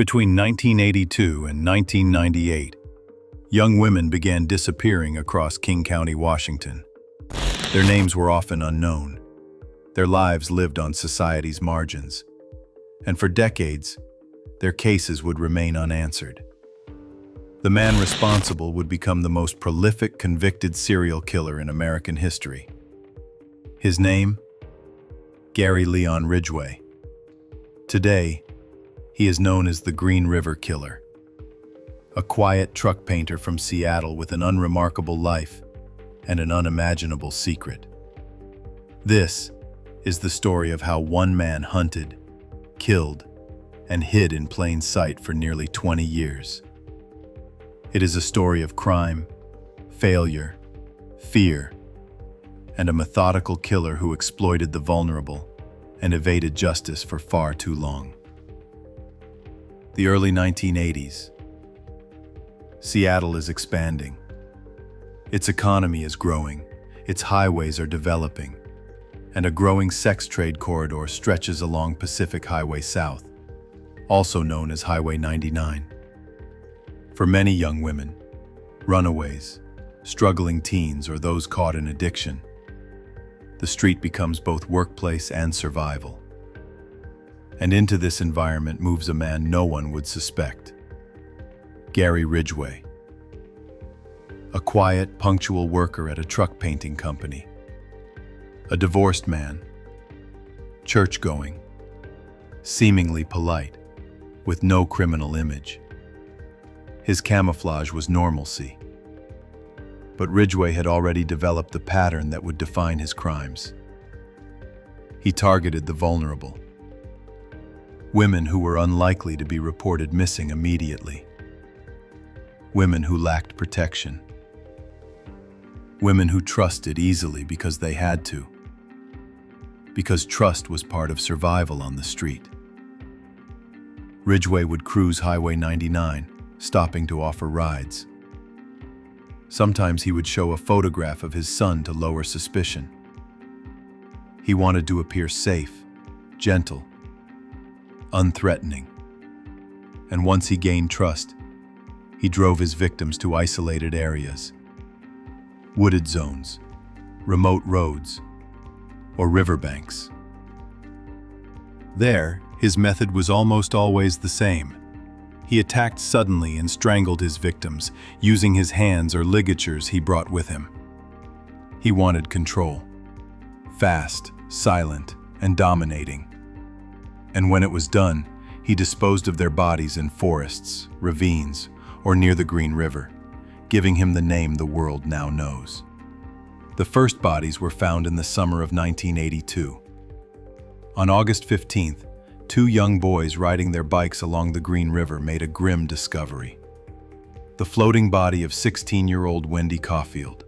Between 1982 and 1998, young women began disappearing across King County, Washington. Their names were often unknown. Their lives lived on society's margins. And for decades, their cases would remain unanswered. The man responsible would become the most prolific convicted serial killer in American history. His name? Gary Ridgway. Today, he is known as the Green River Killer. A quiet truck painter from Seattle with an unremarkable life and an unimaginable secret. This is the story of how one man hunted, killed, and hid in plain sight for nearly 20 years. It is a story of crime, failure, fear, and a methodical killer who exploited the vulnerable and evaded justice for far too long. The early 1980s. Seattle is expanding. Its economy is growing, its highways are developing, and a growing sex trade corridor stretches along Pacific Highway South, also known as Highway 99. For many young women, runaways, struggling teens, or those caught in addiction, the street becomes both workplace and survival. And into this environment moves a man no one would suspect. Gary Ridgway. A quiet, punctual worker at a truck painting company. A divorced man. Church-going. Seemingly polite, with no criminal image. His camouflage was normalcy. But Ridgway had already developed the pattern that would define his crimes. He targeted the vulnerable. Women who were unlikely to be reported missing immediately. Women who lacked protection. Women who trusted easily because they had to. Because trust was part of survival on the street. Ridgway would cruise Highway 99, stopping to offer rides. Sometimes he would show a photograph of his son to lower suspicion. He wanted to appear safe, gentle, unthreatening. And once he gained trust, he drove his victims to isolated areas, wooded zones, remote roads, or riverbanks. There, his method was almost always the same. He attacked suddenly and strangled his victims, using his hands or ligatures he brought with him. He wanted control. Fast, silent, and dominating. And when it was done, he disposed of their bodies in forests, ravines, or near the Green River, giving him the name the world now knows. The first bodies were found in the summer of 1982. On August 15th, two young boys riding their bikes along the Green River made a grim discovery. The floating body of 16-year-old Wendy Caulfield.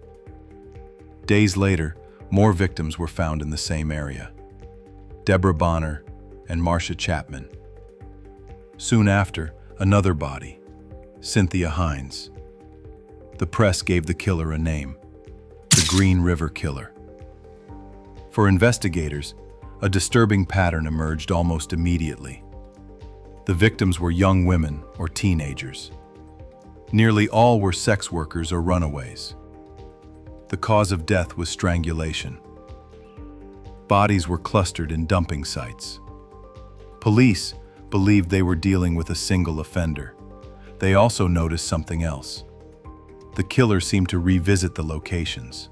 Days later, more victims were found in the same area. Deborah Bonner and Marcia Chapman. Soon after, another body, Cynthia Hines. The press gave the killer a name, the Green River Killer. For investigators, a disturbing pattern emerged almost immediately. The victims were young women or teenagers. Nearly all were sex workers or runaways. The cause of death was strangulation. Bodies were clustered in dumping sites. Police believed they were dealing with a single offender. They also noticed something else. The killer seemed to revisit the locations.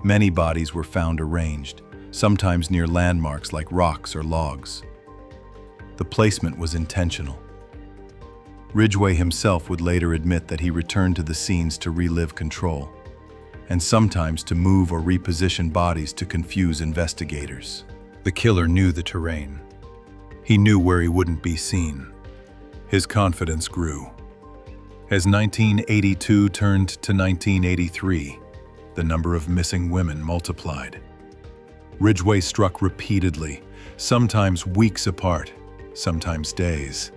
Many bodies were found arranged, sometimes near landmarks like rocks or logs. The placement was intentional. Ridgway himself would later admit that he returned to the scenes to relive control, and sometimes to move or reposition bodies to confuse investigators. The killer knew the terrain. He knew where he wouldn't be seen. His confidence grew. As 1982 turned to 1983, the number of missing women multiplied. Ridgway struck repeatedly, sometimes weeks apart, sometimes days.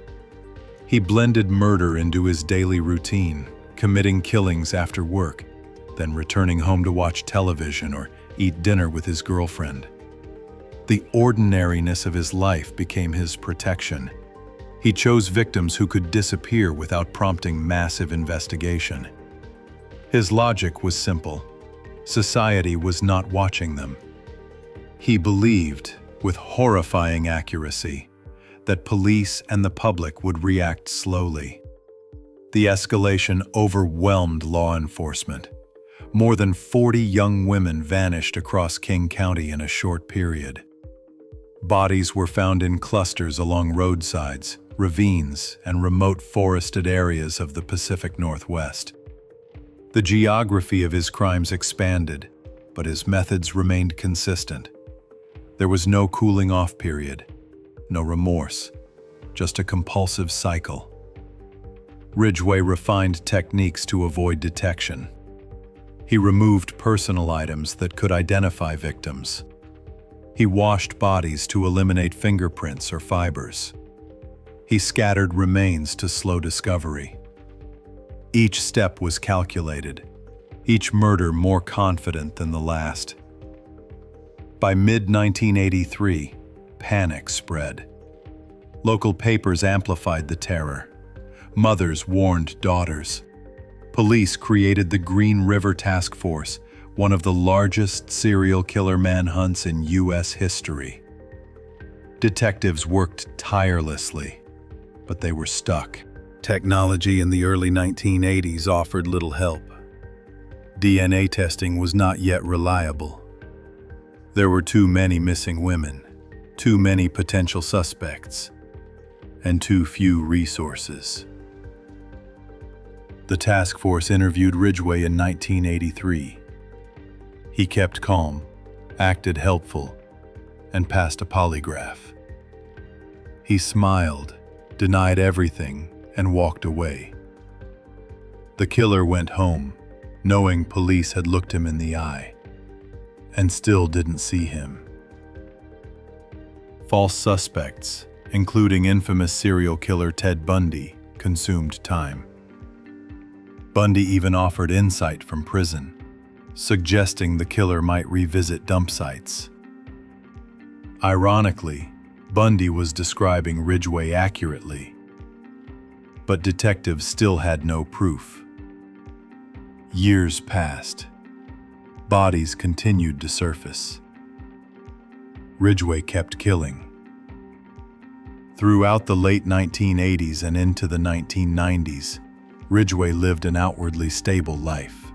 He blended murder into his daily routine, committing killings after work, then returning home to watch television or eat dinner with his girlfriend. The ordinariness of his life became his protection. He chose victims who could disappear without prompting massive investigation. His logic was simple. Society was not watching them. He believed, with horrifying accuracy, that police and the public would react slowly. The escalation overwhelmed law enforcement. More than 40 young women vanished across King County in a short period. Bodies were found in clusters along roadsides, ravines, and remote forested areas of the Pacific Northwest. The geography of his crimes expanded, but his methods remained consistent. There was no cooling-off period, no remorse, just a compulsive cycle. Ridgway refined techniques to avoid detection. He removed personal items that could identify victims. He washed bodies to eliminate fingerprints or fibers. He scattered remains to slow discovery. Each step was calculated, each murder more confident than the last. By mid-1983, panic spread. Local papers amplified the terror. Mothers warned daughters. Police created the Green River Task Force, one of the largest serial killer manhunts in U.S. history. Detectives worked tirelessly, but they were stuck. Technology in the early 1980s offered little help. DNA testing was not yet reliable. There were too many missing women, too many potential suspects, and too few resources. The task force interviewed Ridgway in 1983. He kept calm, acted helpful, and passed a polygraph. He smiled, denied everything, and walked away. The killer went home, knowing police had looked him in the eye, and still didn't see him. False suspects, including infamous serial killer Ted Bundy, consumed time. Bundy even offered insight from prison, suggesting the killer might revisit dump sites. Ironically, Bundy was describing Ridgway accurately, but detectives still had no proof. Years passed. Bodies continued to surface. Ridgway kept killing. Throughout the late 1980s and into the 1990s, Ridgway lived an outwardly stable life.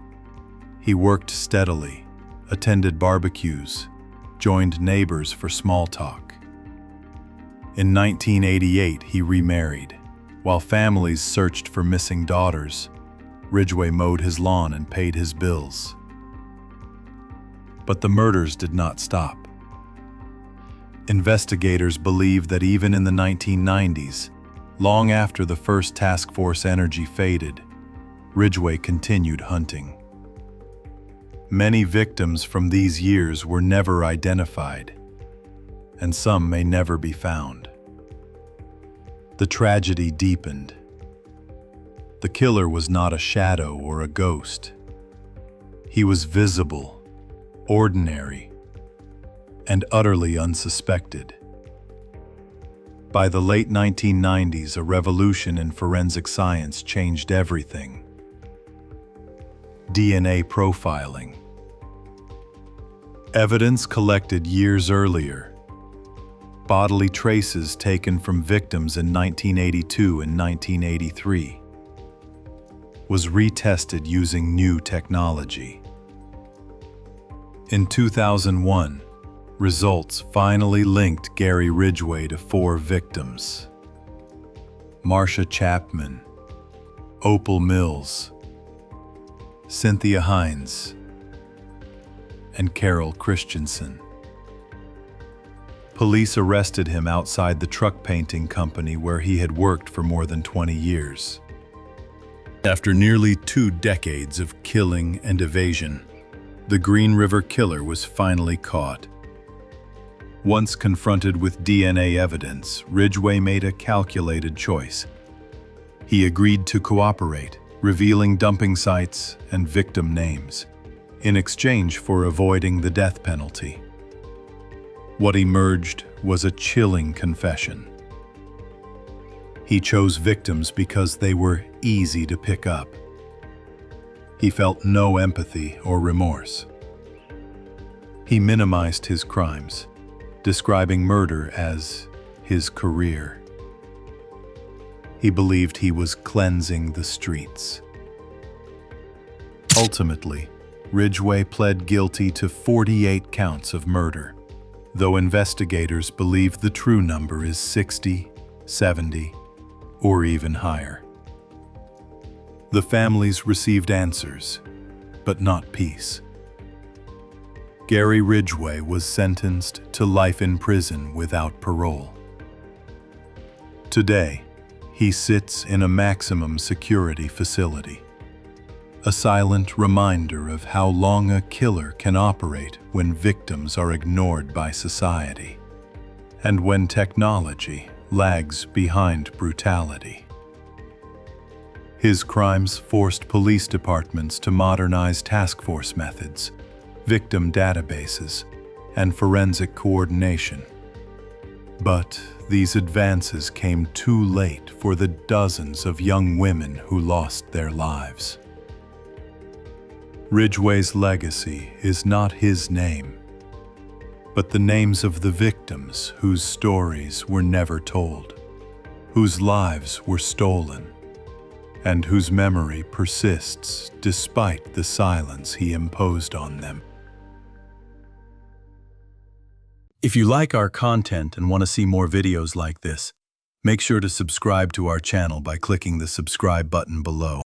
He worked steadily, attended barbecues, joined neighbors for small talk. In 1988, he remarried. While families searched for missing daughters, Ridgway mowed his lawn and paid his bills. But the murders did not stop. Investigators believe that even in the 1990s, long after the first task force energy faded, Ridgway continued hunting. Many victims from these years were never identified, and some may never be found. The tragedy deepened. The killer was not a shadow or a ghost. He was visible, ordinary, and utterly unsuspected. By the late 1990s, a revolution in forensic science changed everything. DNA profiling. Evidence collected years earlier, bodily traces taken from victims in 1982 and 1983, was retested using new technology. In 2001, results finally linked Gary Ridgway to 4 victims: Marsha Chapman, Opal Mills, Cynthia Hines, and Carol Christensen. Police arrested him outside the truck painting company where he had worked for more than 20 years. After nearly 2 decades of killing and evasion, the Green River Killer was finally caught. Once confronted with DNA evidence, Ridgway made a calculated choice. He agreed to cooperate, revealing dumping sites and victim names, in exchange for avoiding the death penalty. What emerged was a chilling confession. He chose victims because they were easy to pick up. He felt no empathy or remorse. He minimized his crimes, describing murder as his career. He believed he was cleansing the streets. Ultimately, Ridgway pled guilty to 48 counts of murder, though investigators believe the true number is 60, 70, or even higher. The families received answers, but not peace. Gary Ridgway was sentenced to life in prison without parole. Today, he sits in a maximum security facility, a silent reminder of how long a killer can operate when victims are ignored by society, and when technology lags behind brutality. His crimes forced police departments to modernize task force methods, victim databases, and forensic coordination. But these advances came too late for the dozens of young women who lost their lives. Ridgway's legacy is not his name, but the names of the victims whose stories were never told, whose lives were stolen, and whose memory persists despite the silence he imposed on them. If you like our content and want to see more videos like this, make sure to subscribe to our channel by clicking the subscribe button below.